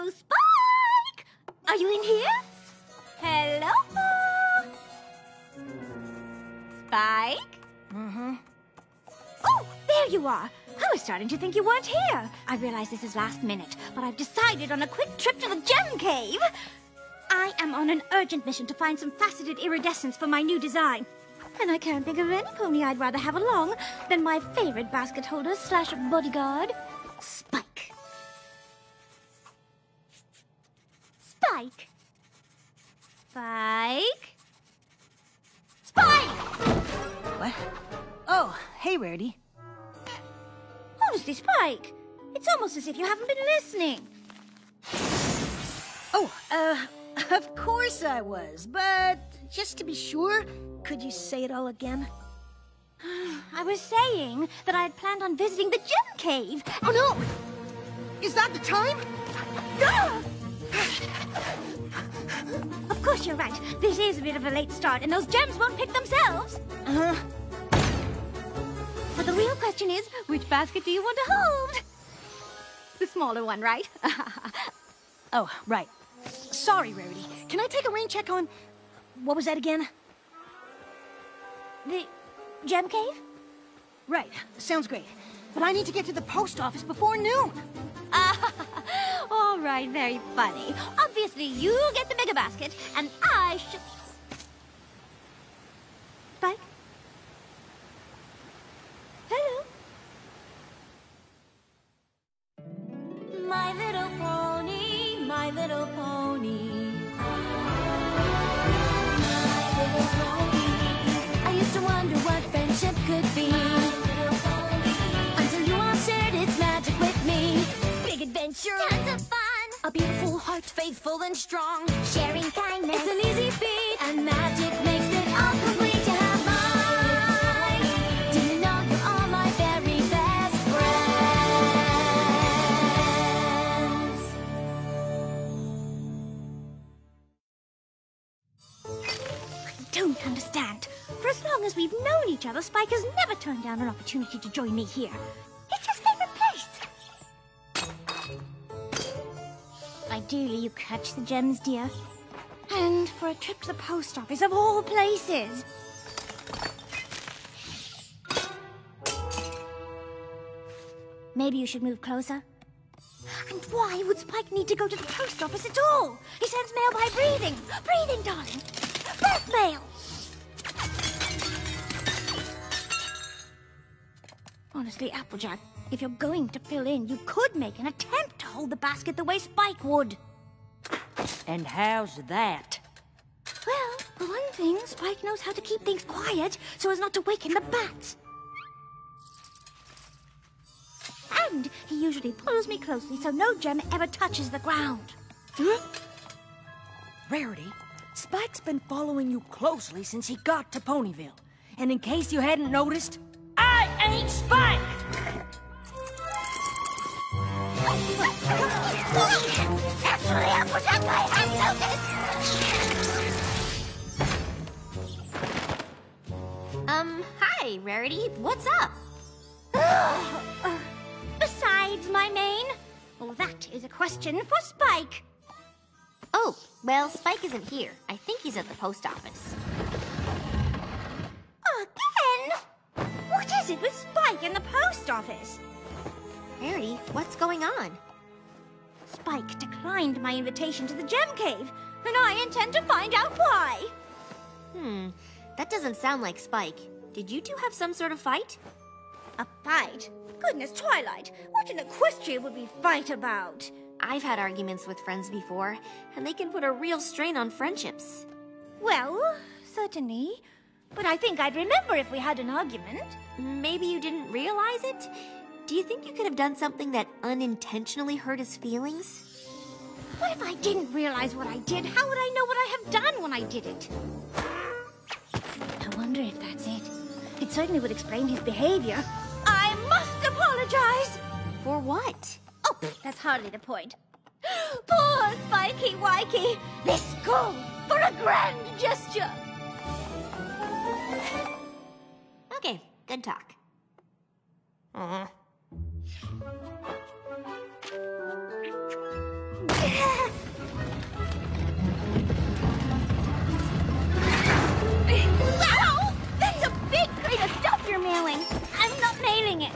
Hello, Spike! Are you in here? Hello? Spike? Mm-hmm. Oh, there you are. I was starting to think you weren't here. I realize this is last minute, but I've decided on a quick trip to the gem cave. I am on an urgent mission to find some faceted iridescence for my new design. And I can't think of any pony I'd rather have along than my favorite basket holder slash bodyguard, Spike. Spike. Spike. Spike! What? Oh, hey, Rarity. Honestly, Spike, it's almost as if you haven't been listening. Oh, of course I was, but just to be sure, could you say it all again? I was saying that I had planned on visiting the gem cave. Oh, no! Is that the time? Ah! Of course you're right. This is a bit of a late start, and those gems won't pick themselves. Uh-huh. But the real question is, which basket do you want to hold? The smaller one, right? Oh, right. Sorry, Rarity. Can I take a rain check on... What was that again? The gem cave? Right. Sounds great. But I need to get to the post office before noon. All right, very funny. Obviously, you get the mega basket, and I should... Spike? Hello? My little pony, my little pony. My little pony. I used to wonder what friendship could be. Until you all shared its magic with me. Big adventure. Tons of fun. A beautiful heart, faithful and strong. Sharing kindness. It's an easy feat. And magic makes it all complete. You have mine. Do you know you're all my very best friends? I don't understand. For as long as we've known each other, Spike has never turned down an opportunity to join me here. It's his favorite place. Ideally, you catch the gems, dear. And for a trip to the post office, of all places. Maybe you should move closer. And why would Spike need to go to the post office at all? He sends mail by breathing. Breathing, darling. Breath mail. Honestly, Applejack, if you're going to fill in, you could make an attempt to hold the basket the way Spike would. And how's that? Well, for one thing, Spike knows how to keep things quiet so as not to waken the bats. And he usually pulls me closely so no gem ever touches the ground. Rarity, Spike's been following you closely since he got to Ponyville. And in case you hadn't noticed, I ain't Spike! Actually, Applejack, I have noticed. Hi, Rarity. What's up? Besides, my mane? Well, that is a question for Spike. Oh, well, Spike isn't here. I think he's at the post office. Again? What is it with Spike and the post office? Rarity, what's going on? Spike declined my invitation to the gem cave, and I intend to find out why. That doesn't sound like Spike. Did you two have some sort of fight? A fight? Goodness, Twilight, what in Equestria would we fight about? I've had arguments with friends before, and they can put a real strain on friendships. Well, certainly. But I think I'd remember if we had an argument. Maybe you didn't realize it? Do you think you could have done something that unintentionally hurt his feelings? What if I didn't realize what I did? How would I know what I have done when I did it? I wonder if that's it. It certainly would explain his behavior. I must apologize! For what? Oh, that's hardly the point. Poor Spikey Wikey! Let's go for a grand gesture! Okay, good talk. mailing it.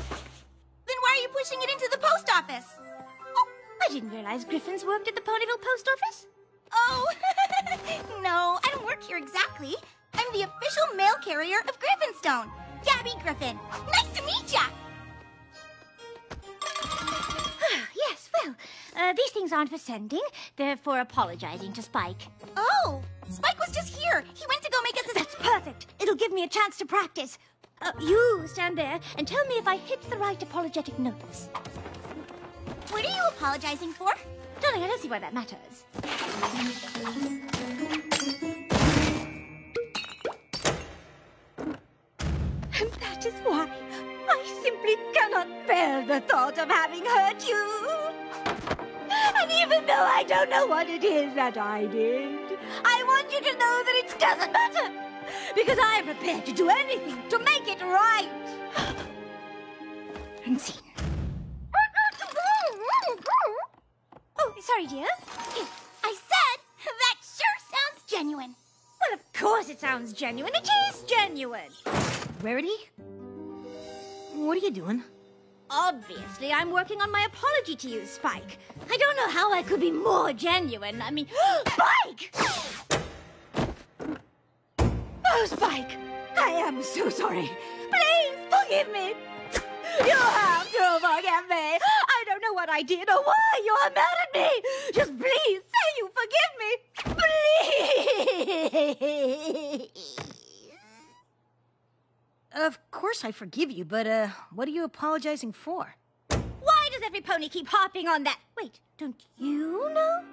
Then why are you pushing it into the post office? Oh, I didn't realize Griffins worked at the Ponyville post office. Oh, no, I don't work here exactly. I'm the official mail carrier of Griffinstone. Gabby Griffin. Nice to meet ya! Yes, well, these things aren't for sending. They're for apologizing to Spike. Oh, Spike was just here. He went to go make us his... That's perfect. It'll give me a chance to practice. You stand there and tell me if I hit the right apologetic notes. What are you apologizing for? Darling, I don't see why that matters. And that is why I simply cannot bear the thought of having hurt you. And even though I don't know what it is that I did, I want you to know that it doesn't matter. Because I'm prepared to do anything to make it right. And scene. Oh, sorry, dear. I said, that sure sounds genuine. Well, of course it sounds genuine. It is genuine. Rarity? What are you doing? Obviously, I'm working on my apology to you, Spike. I don't know how I could be more genuine. I mean, Spike! Oh, Spike, I am so sorry. Please forgive me. You have to forgive me. I don't know what I did or why you are mad at me. Just please say you forgive me. Please. Of course I forgive you, but, what are you apologizing for? Why does every pony keep harping on that? Wait, don't you know?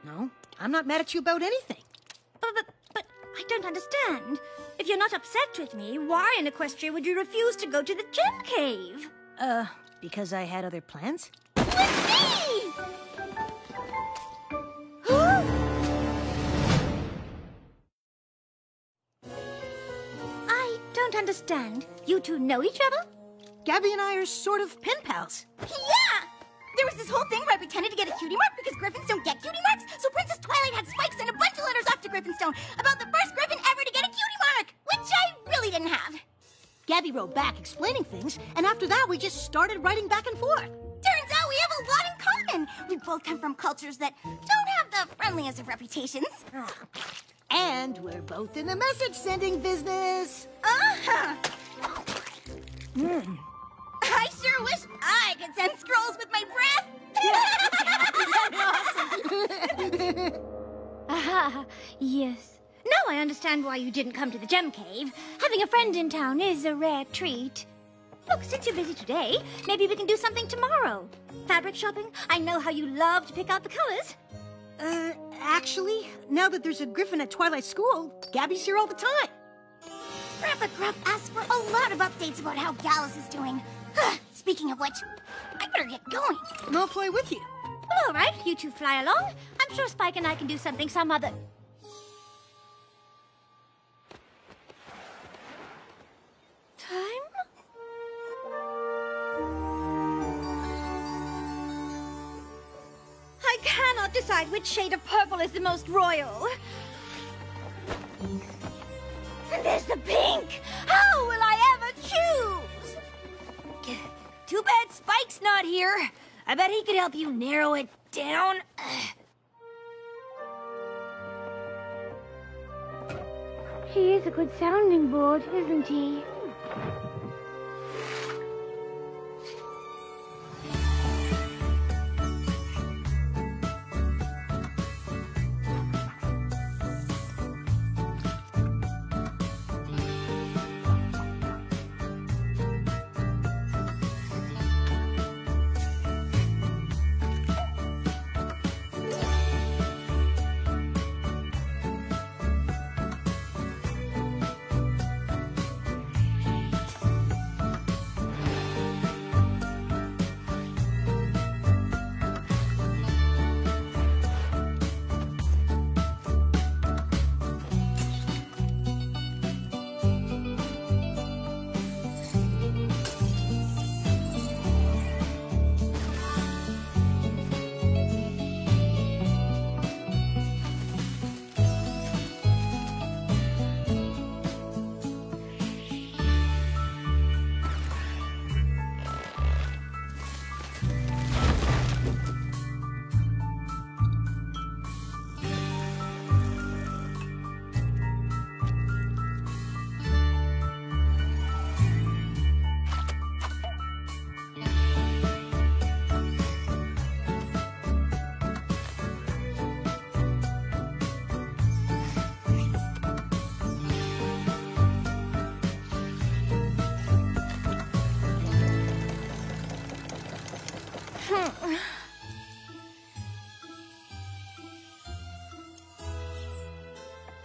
No, I'm not mad at you about anything. But I don't understand. If you're not upset with me, why in Equestria would you refuse to go to the gem cave? Because I had other plans? With me! I don't understand. You two know each other? Gabby and I are sort of pen pals. Yeah! There was this whole thing where I pretended to get a cutie mark because Griffins don't get cutie marks, so Princess Twilight had Spike send a bunch of letters off to Griffinstone about the first Griffin ever to get a cutie mark, which I really didn't have. Gabby wrote back explaining things, and after that we just started writing back and forth. Turns out we have a lot in common. We both come from cultures that don't have the friendliest of reputations. And we're both in the message-sending business. Uh-huh. I sure wish I could send scrolls with my breath. Aha, yes. Now I understand why you didn't come to the gem cave. Having a friend in town is a rare treat. Look, since you're busy today, maybe we can do something tomorrow. Fabric shopping? I know how you love to pick out the colors. Actually, now that there's a Griffin at Twilight School, Gabby's here all the time. Grandpa Gruff asked for a lot of updates about how Gallus is doing. Speaking of which, I better get going. I'll fly with you. Well, all right, you two fly along. I'm sure Spike and I can do something some other... time? I cannot decide which shade of purple is the most royal. And there's the pink! How will I ever choose? Too bad Spike's not here. I bet he could help you narrow it down. He is a good sounding board, isn't he?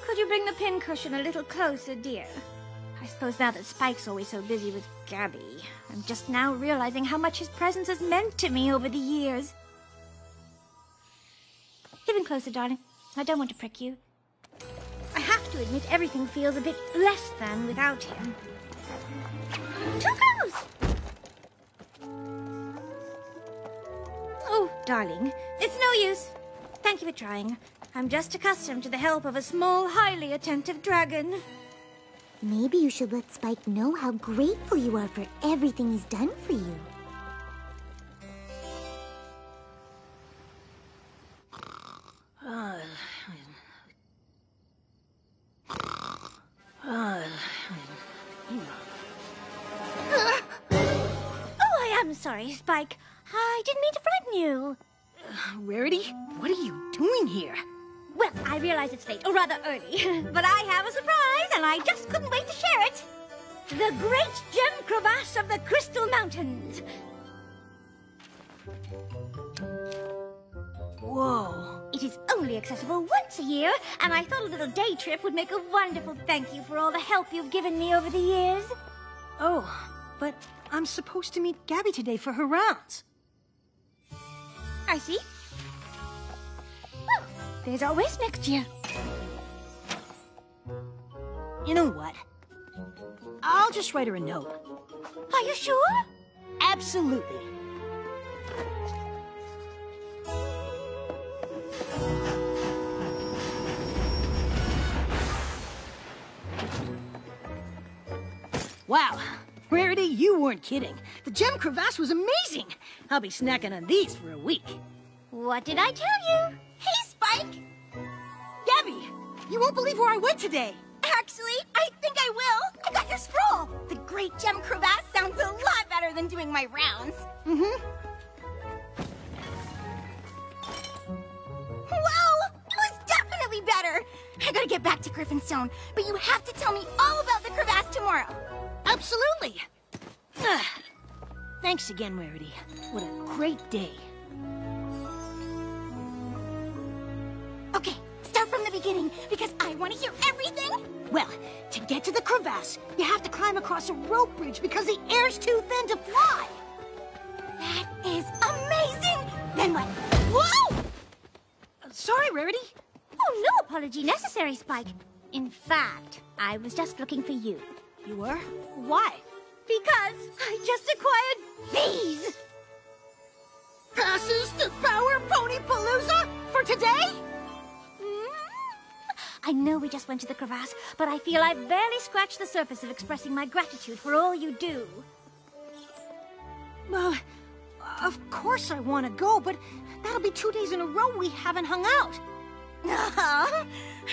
Could you bring the pincushion a little closer, dear? I suppose now that Spike's always so busy with Gabby, I'm just now realizing how much his presence has meant to me over the years. Even closer, darling. I don't want to prick you. I have to admit everything feels a bit less than without him. Too close! Oh, darling, it's no use. Thank you for trying. I'm just accustomed to the help of a small, highly attentive dragon. Maybe you should let Spike know how grateful you are for everything he's done for you. Oh, I am sorry, Spike. I didn't mean to frighten you. Rarity, what are you doing here? Well, I realize it's late, or rather early, but I have a surprise, and I just couldn't wait to share it. The Great Gem Crevasse of the Crystal Mountains. Whoa. It is only accessible once a year, and I thought a little day trip would make a wonderful thank you for all the help you've given me over the years. Oh, but I'm supposed to meet Gabby today for her rounds. I see. Well, there's always next year. You know what? I'll just write her a note. Are you sure? Absolutely. Wow, Rarity, you weren't kidding. The gem crevasse was amazing. I'll be snacking on these for a week. What did I tell you? Hey, Spike! Gabby, you won't believe where I went today. Actually, I think I will. I got your scroll. The Great Gem Crevasse sounds a lot better than doing my rounds. Mm-hmm. Whoa! It was definitely better. I gotta get back to Griffinstone, but you have to tell me all about the crevasse tomorrow. Absolutely. Thanks again, Rarity. What a great day. Okay, start from the beginning, because I want to hear everything. Well, to get to the crevasse, you have to climb across a rope bridge because the air's too thin to fly. That is amazing! Then what? Whoa! Sorry, Rarity. Oh, no apology necessary, Spike. In fact, I was just looking for you. You were? Why? Because I just acquired these! Passes to Power Pony Palooza for today? I know we just went to the crevasse, but I feel I've barely scratched the surface of expressing my gratitude for all you do. Well, of course I want to go, but that'll be 2 days in a row we haven't hung out. Are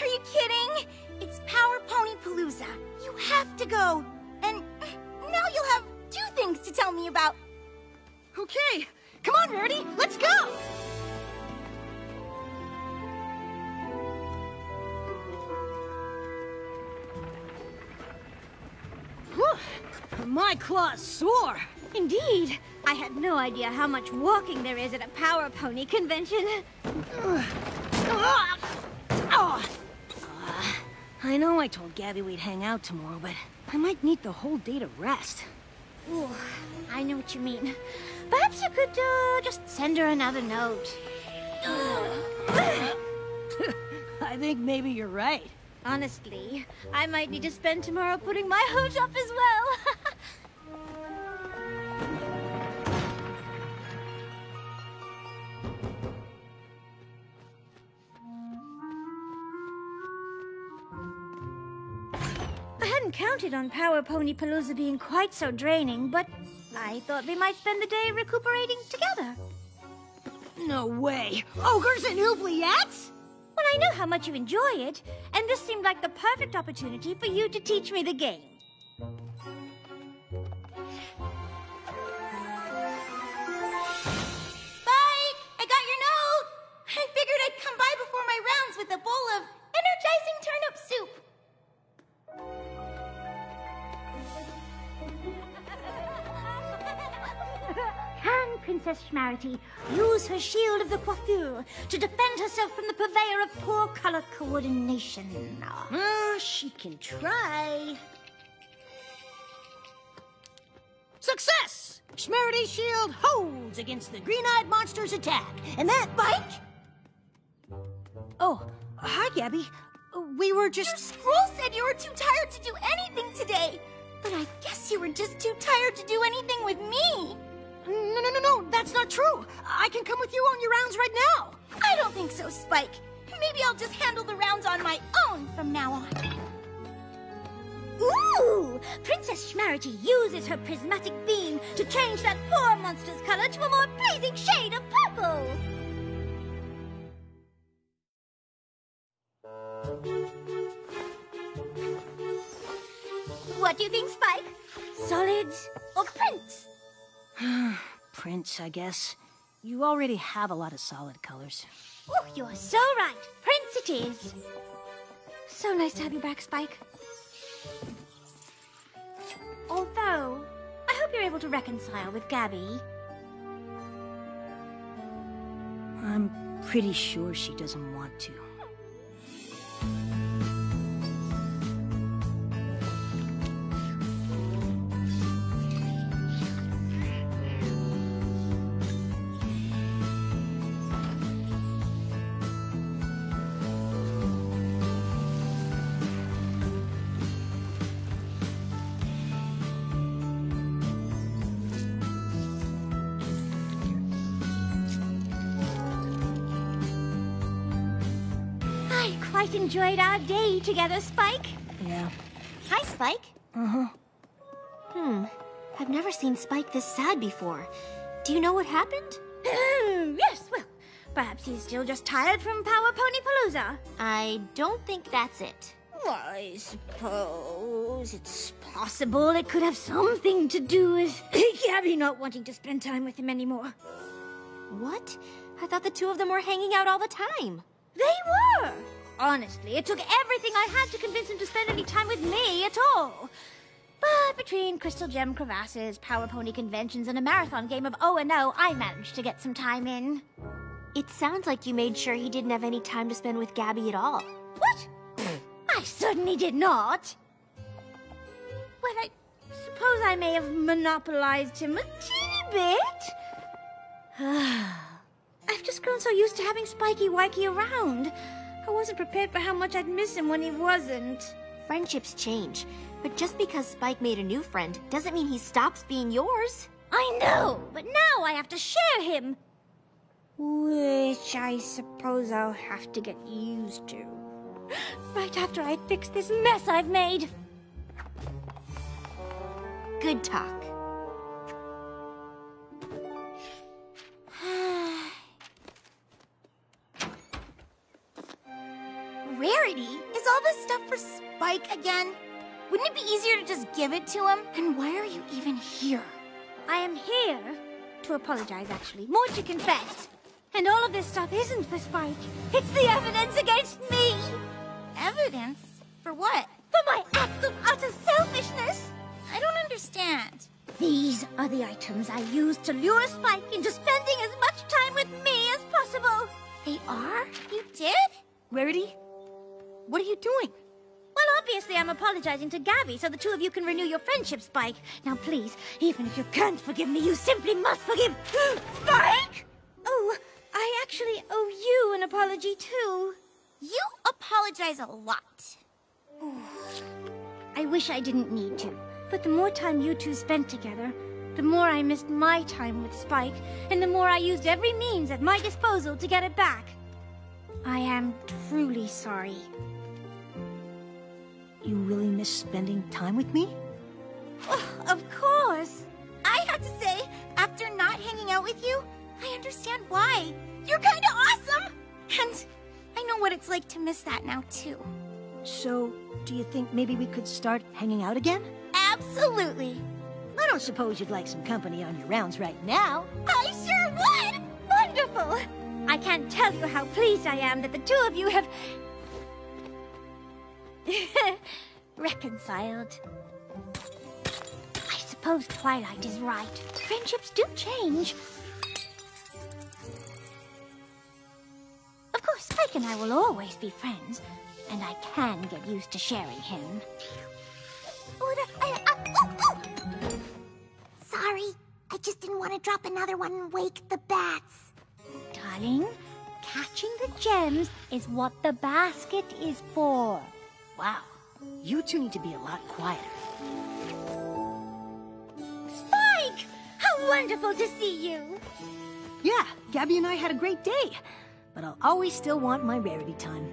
you kidding? It's Power Pony Palooza. You have to go. And now you'll have 2 things to tell me about. Okay, come on, Rarity, let's go! Whew, my claws sore. Indeed. I had no idea how much walking there is at a Power Pony convention. I know I told Gabby we'd hang out tomorrow, but I might need the whole day to rest. Ooh, I know what you mean. Perhaps you could just send her another note. I think maybe you're right. Honestly, I might need to spend tomorrow putting my hopes up as well. I hadn't counted on Power Pony Palooza being quite so draining, but I thought we might spend the day recuperating together. No way. Ogres and oubliettes? Well, I know how much you enjoy it, and this seemed like the perfect opportunity for you to teach me the game. Spike, I got your note. I figured I'd come by before my rounds with a bowl of energizing turnip soup. Can Princess Schmarity use her shield of the coiffure to defend herself from the purveyor of poor color coordination. She can try. Success! Schmarity's shield holds against the green-eyed monster's attack, and that bite... Oh, hi, Gabby. We were just... Your scroll said you were too tired to do anything today. But I guess you were just too tired to do anything with me. No, that's not true. I can come with you on your rounds right now. I don't think so, Spike. Maybe I'll just handle the rounds on my own from now on. Ooh! Princess Schmarity uses her prismatic beam to change that poor monster's color to a more pleasing shade of purple. What do you think, Spike? Solids or prints? Prints, I guess. You already have a lot of solid colors. Oh, you're so right. Prints it is. So nice to have you back, Spike. Although, I hope you're able to reconcile with Gabby. I'm pretty sure she doesn't want to. Quite enjoyed our day together, Spike. Yeah. Hi, Spike. Uh-huh. I've never seen Spike this sad before. Do you know what happened? Yes, well, perhaps he's still just tired from Power Pony Palooza. I don't think that's it. I suppose it's possible it could have something to do with Gabby not wanting to spend time with him anymore. What? I thought the two of them were hanging out all the time. They were! Honestly, it took everything I had to convince him to spend any time with me at all. But between Crystal Gem crevasses, Power Pony conventions, and a marathon game of O&O, I managed to get some time in. It sounds like you made sure he didn't have any time to spend with Gabby at all. What? I certainly did not. Well, I suppose I may have monopolized him a teeny bit. I've just grown so used to having Spiky Wikey around. I wasn't prepared for how much I'd miss him when he wasn't. Friendships change, but just because Spike made a new friend doesn't mean he stops being yours. I know, but now I have to share him. Which I suppose I'll have to get used to. Right after I fix this mess I've made. Good talk. Rarity? Is all this stuff for Spike again? Wouldn't it be easier to just give it to him? And why are you even here? I am here to apologize, actually. More to confess. And all of this stuff isn't for Spike. It's the evidence against me. Evidence? For what? For my acts of utter selfishness. I don't understand. These are the items I used to lure Spike into spending as much time with me as possible. They are? You did? Rarity? What are you doing? Well, obviously I'm apologizing to Gabby so the two of you can renew your friendship, Spike. Now please, even if you can't forgive me, you simply must forgive Spike! Oh, I actually owe you an apology too. You apologize a lot. I wish I didn't need to, but the more time you two spent together, the more I missed my time with Spike, and the more I used every means at my disposal to get it back. I am truly sorry. You really miss spending time with me? Oh, of course. I have to say, after not hanging out with you, I understand why. You're kind of awesome! And I know what it's like to miss that now, too. So, do you think maybe we could start hanging out again? Absolutely. I don't suppose you'd like some company on your rounds right now. I sure would! Wonderful! I can't tell you how pleased I am that the two of you have reconciled. I suppose Twilight is right. Friendships do change. and I will always be friends, and I can get used to sharing him. Sorry, I just didn't want to drop another one and wake the bats. Darling, catching the gems is what the basket is for. Wow, you two need to be a lot quieter. Spike! How wonderful to see you! Yeah, Gabby and I had a great day, but I'll always still want my rarity time.